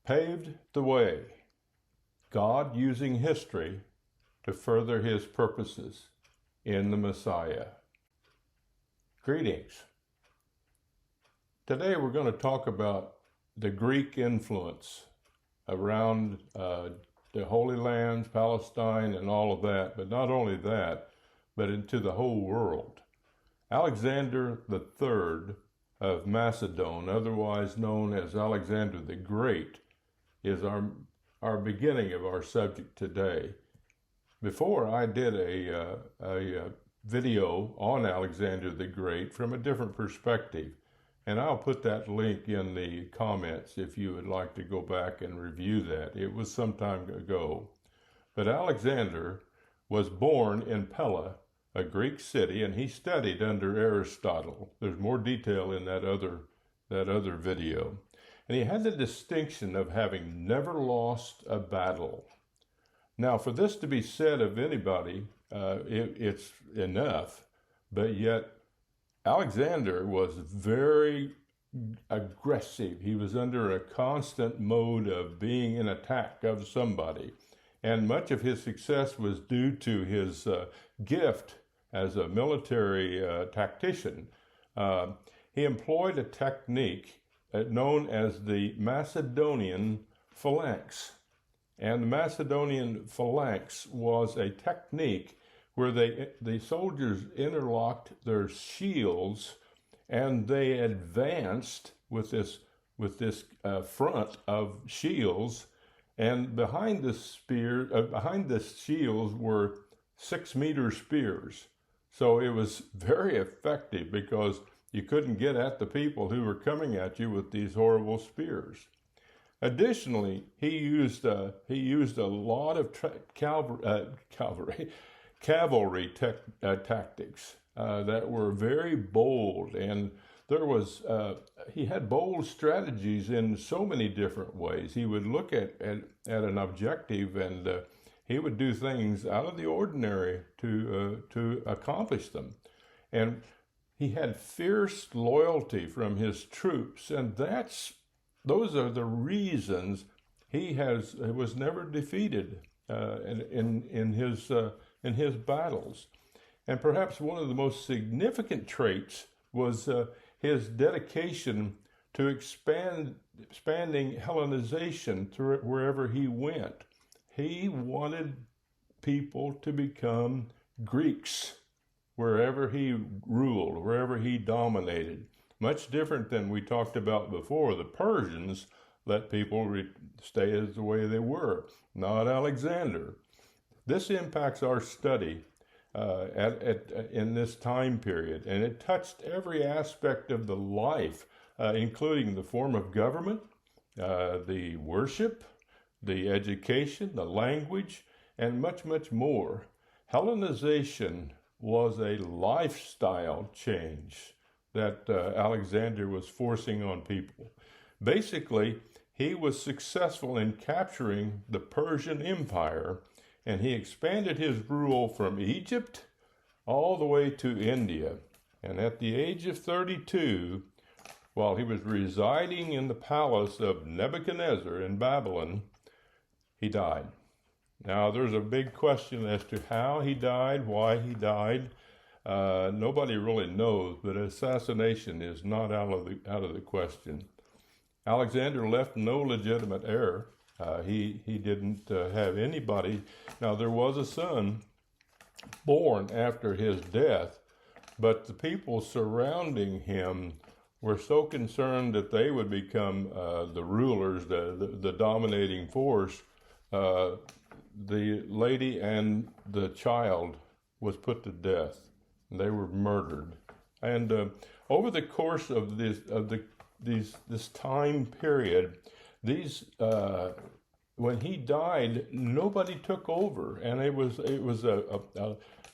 paved the way, God using history to further his purposes in the Messiah. Greetings. Today we're going to talk about the Greek influence around the Holy Lands, Palestine, and all of that, but not only that, but into the whole world. Alexander III of Macedon, otherwise known as Alexander the Great, is our beginning of our subject today. Before, I did a video on Alexander the Great from a different perspective, and I'll put that link in the comments if you would like to go back and review that. It was some time ago. But Alexander was born in Pella, a Greek city, and he studied under Aristotle. There's more detail in that other video. And he had the distinction of having never lost a battle. Now, for this to be said of anybody, it's enough, but yet Alexander was very aggressive. He was under a constant mode of being in attack of somebody. And much of his success was due to his gift as a military tactician. He employed a technique known as the Macedonian phalanx. And the Macedonian phalanx was a technique where the soldiers interlocked their shields and they advanced with this front of shields, and behind the shields were 6-meter spears. So it was very effective because you couldn't get at the people who were coming at you with these horrible spears. Additionally, he used a lot of cavalry tactics that were very bold, and he had bold strategies in so many different ways. He would look at an objective, and he would do things out of the ordinary to accomplish them. And he had fierce loyalty from his troops, and those are the reasons he was never defeated in his battels. And perhaps one of the most significant traits was his dedication to expanding Hellenization through wherever he went. He wanted people to become Greeks wherever he ruled, wherever he dominated. Much different than we talked about before. The Persians let people stay as the way they were, not Alexander. This impacts our study in this time period, and it touched every aspect of the life, including the form of government, the worship, the education, the language, and much, much more. Hellenization was a lifestyle change that Alexander was forcing on people. Basically, he was successful in capturing the Persian Empire, and he expanded his rule from Egypt all the way to India. And at the age of 32, while he was residing in the palace of Nebuchadnezzar in Babylon, he died. Now, there's a big question as to how he died, why he died. Nobody really knows, but assassination is not out of the question. Alexander left no legitimate heir. He didn't have anybody. Now, there was a son born after his death, but the people surrounding him were so concerned that they would become the rulers, the dominating force. The lady and the child was put to death. They were murdered. And over the course of this time period, when he died, nobody took over, and it was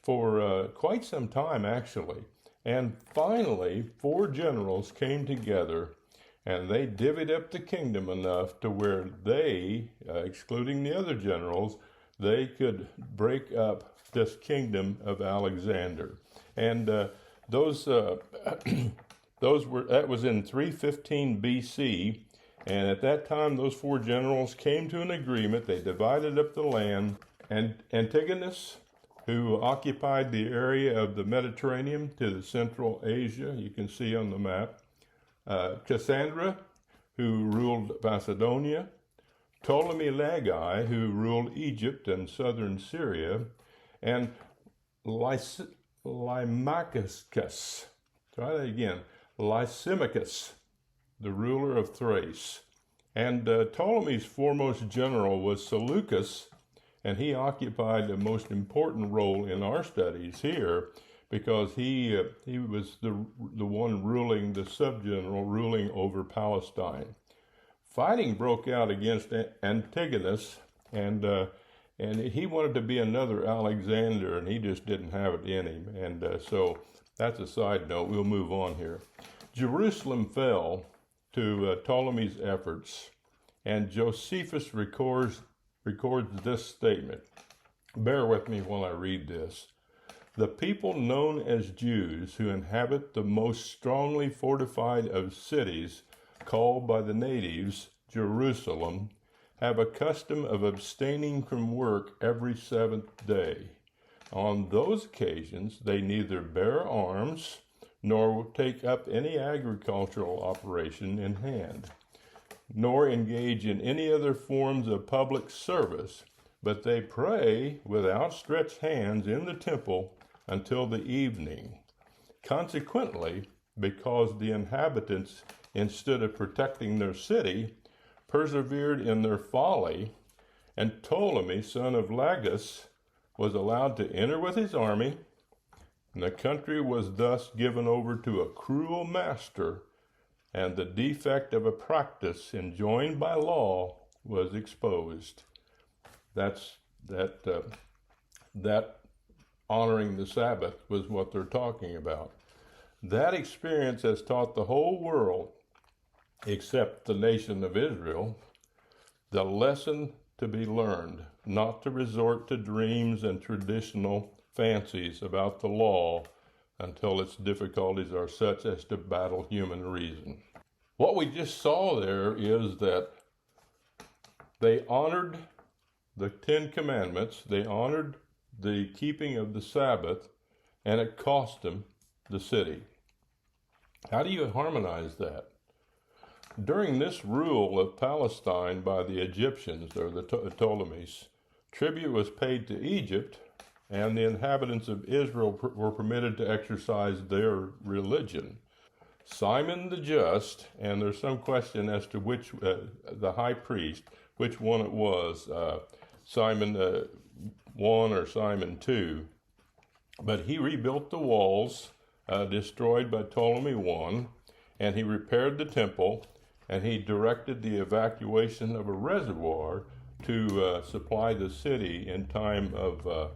for quite some time actually. And finally, 4 generals came together, and they divvied up the kingdom enough to where they, excluding the other generals, they could break up this kingdom of Alexander. And that was in 315 BC, And at that time, those four generals came to an agreement. They divided up the land. And Antigonus, who occupied the area of the Mediterranean to the Central Asia, you can see on the map. Cassandra, who ruled Macedonia. Ptolemy Lagai, who ruled Egypt and southern Syria. And Lysimachus, try that again, Lysimachus, the ruler of Thrace. And Ptolemy's foremost general was Seleucus, and he occupied the most important role in our studies here because he was the one ruling, the subgeneral ruling over Palestine. Fighting broke out against Antigonus, and he wanted to be another Alexander, and he just didn't have it in him. And so that's a side note. We'll move on here. Jerusalem fell to Ptolemy's efforts, and Josephus records this statement. Bear with me while I read this. The people known as Jews who inhabit the most strongly fortified of cities, called by the natives Jerusalem, have a custom of abstaining from work every seventh day. On those occasions, they neither bear arms nor take up any agricultural operation in hand, nor engage in any other forms of public service, but they pray with outstretched hands in the temple until the evening. Consequently, because the inhabitants, instead of protecting their city, persevered in their folly, and Ptolemy, son of Lagus, was allowed to enter with his army, and the country was thus given over to a cruel master, and the defect of a practice enjoined by law was exposed. That honoring the Sabbath was what they're talking about. That experience has taught the whole world, except the nation of Israel, the lesson to be learned, not to resort to dreams and traditional fancies about the law until its difficulties are such as to battle human reason. What we just saw there is that they honored the Ten Commandments, they honored the keeping of the Sabbath, and it cost them the city. How do you harmonize that? During this rule of Palestine by the Egyptians, or the Ptolemies, tribute was paid to Egypt, and the inhabitants of Israel were permitted to exercise their religion. Simon the Just, and there's some question as to which, the high priest, which one it was, Simon 1 or Simon 2, but he rebuilt the walls destroyed by Ptolemy 1, and he repaired the temple, and he directed the evacuation of a reservoir to supply the city in time of a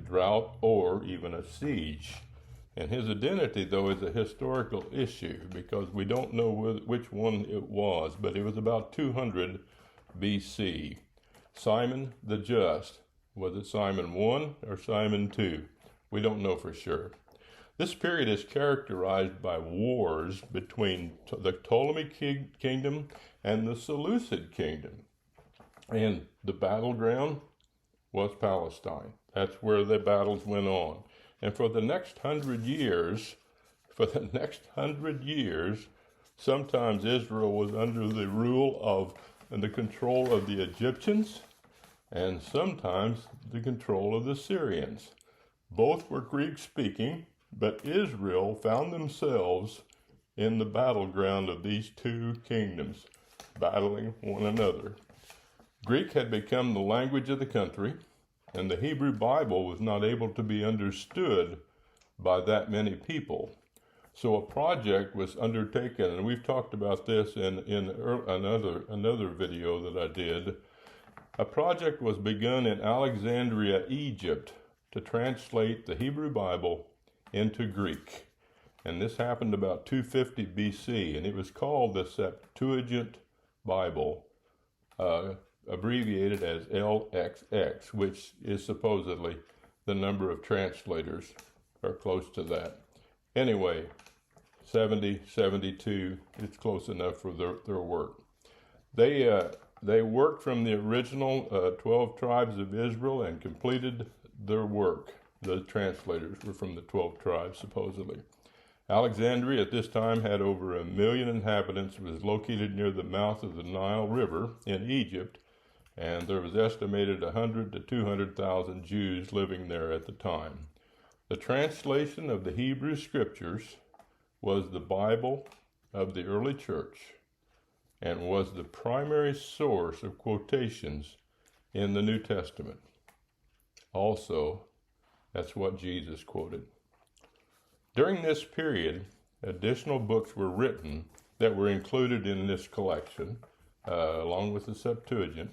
drought or even a siege. And his identity, though, is a historical issue because we don't know which one it was, but it was about 200 BC. Simon the Just, was it Simon 1 or Simon 2? We don't know for sure. This period is characterized by wars between the Ptolemy kingdom and the Seleucid kingdom. And the battleground was Palestine. That's where the battles went on. And for the next 100 years, sometimes Israel was under the rule of and the control of the Egyptians, and sometimes the control of the Syrians. Both were Greek-speaking, but Israel found themselves in the battleground of these two kingdoms, battling one another. Greek had become the language of the country, and the Hebrew Bible was not able to be understood by that many people. So a project was undertaken, and we've talked about this in another video that I did. A project was begun in Alexandria, Egypt, to translate the Hebrew Bible into Greek. And this happened about 250 BC, and it was called the Septuagint Bible, abbreviated as LXX, which is supposedly the number of translators, or close to that. Anyway, 70, 72, it's close enough for their work. They worked from the original 12 tribes of Israel and completed their work. The translators were from the 12 tribes, supposedly. Alexandria at this time had over 1 million inhabitants. It was located near the mouth of the Nile River in Egypt, and there was estimated 100 to 200,000 Jews living there at the time. The translation of the Hebrew Scriptures was the Bible of the early church and was the primary source of quotations in the New Testament. Also, that's what Jesus quoted. During this period, additional books were written that were included in this collection, along with the Septuagint,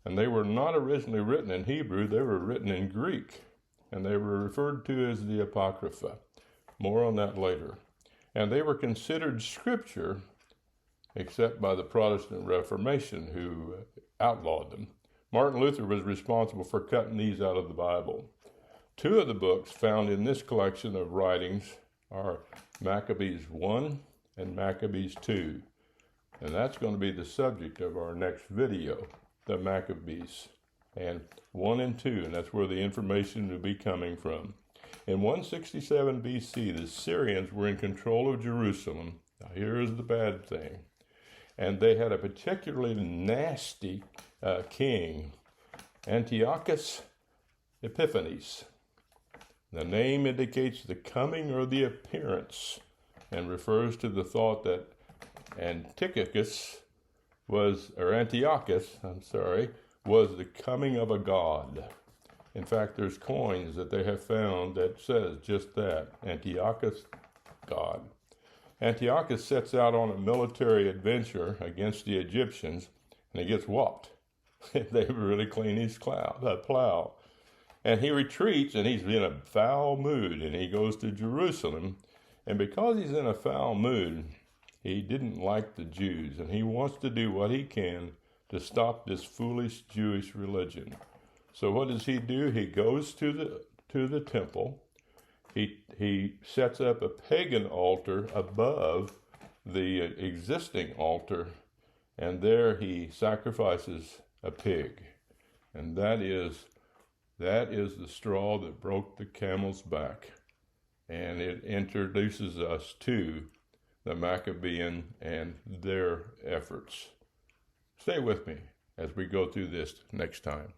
and they were not originally written in Hebrew, they were written in Greek, and they were referred to as the Apocrypha. More on that later. And they were considered scripture, except by the Protestant Reformation, who outlawed them. Martin Luther was responsible for cutting these out of the Bible. 2 of the books found in this collection of writings are Maccabees 1 and Maccabees 2. And that's going to be the subject of our next video, the Maccabees, and 1 and 2, and that's where the information will be coming from. In 167 BC, the Syrians were in control of Jerusalem. Now here is the bad thing. And they had a particularly nasty king, Antiochus Epiphanes. The name indicates the coming or the appearance and refers to the thought that Antiochus was the coming of a god. In fact, there's coins that they have found that says just that, Antiochus, god. Antiochus sets out on a military adventure against the Egyptians, and he gets whopped. They really clean his plow. And he retreats, and he's in a foul mood, and he goes to Jerusalem. And because he's in a foul mood, he didn't like the Jews, and he wants to do what he can to stop this foolish Jewish religion. So what does he do? He goes to the temple. He sets up a pagan altar above the existing altar, and there he sacrifices a pig. And that is the straw that broke the camel's back. And it introduces us to the Maccabean and their efforts. Stay with me as we go through this next time.